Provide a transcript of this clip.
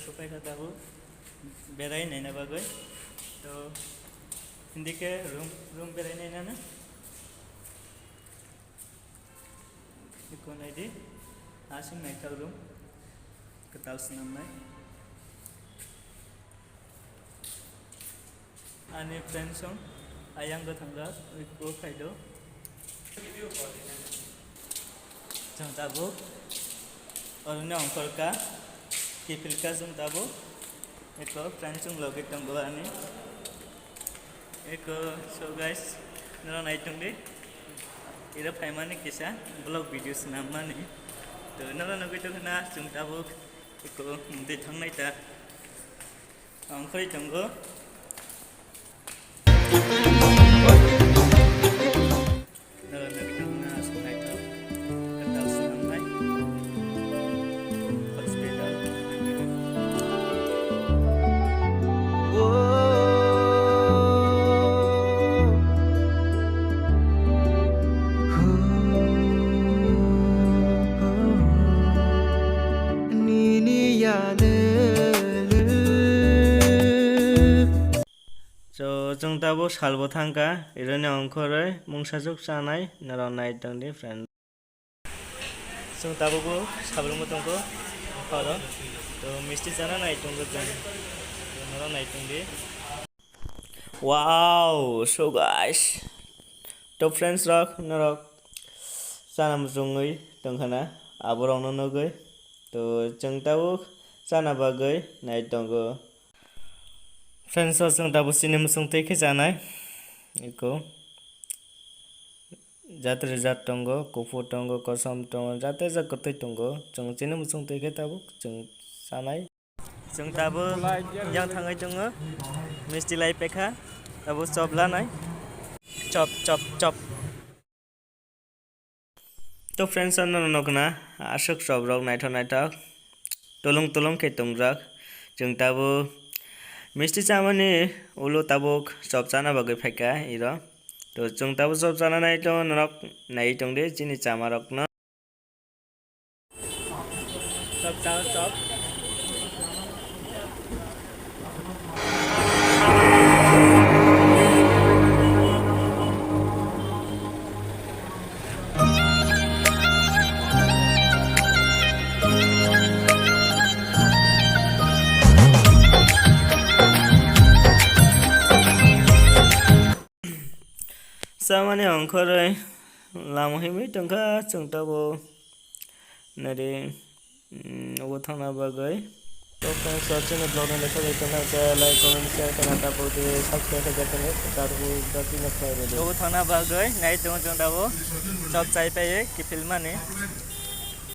सफायखा दाबो बेरायनायना बागै तो हिंदी के रूम बेरायनायना ना इको नायदि हासिं नायथाव रूम कताल सिनामनाय आंनि फ्रेन्ड्स दं आंबो थांगा इको फायदो जों दाबो ओरैनो अंकलका किफिलका जों दाबो इको फ्रेंड्स जों लगे दंगो आनी इको सो गाइस नरा नायतोंदि इरा फाइमानि किसा ब्लॉग वीडियोस नामानि तो नरा नगैतो ना जों दाबो इको मुदे थांनाय दा अंकल दंगो जों दाबो सालबो थांगा इरने अंखरै मुंसाजुक जानाय नरा नायदोंदि फ्रेंड जों दाबो साब्रमबो दंगो हरो तो मिस्टी जाना नायदोंगो जों नरा नायदोंदि वाओ सो गाइस तो फ्रेंड्स रक नरा जाना जोङै दंखाना आबरावनो नगै तो जों दाबो जाना बागै नायदोंगो फ्रेंड्स जों दाबो सिनेमा संथैखे जानाय इको जात्रे जात दंगो कुफुर दंगो कसम दंगो जाते जा कतै दंगो जों सिनेमा संथैखे दाबो जों जानाय जों दाबो यां थाङै दङो मिस्टी लाइपेखा दाबो चप लानाय चप चप चप तो फ्रेंड्स नगना आशक चप रक नायथाव तलुं खे तंग्राक जों दाबो मिस्टी चामानि उलो ताबुक चप जाना बागै फायका इरो तो जों दाबो चप जाना नायतो नरक नाय तंदे जिनि चामा रकनो चप सामान्य अंखरै लामहिमै दंखा जों दाबो नरे वो थाना बागै तो फ्रेंड्स चैनल ब्लॉग में लेखा जाता है लाइक कमेंट शेयर करना तापर दे सब्सक्राइब करते हैं तारबो दति न खाय रे वो थाना बागै नाय जों दाबो सब चाय पाए कि फिल्म माने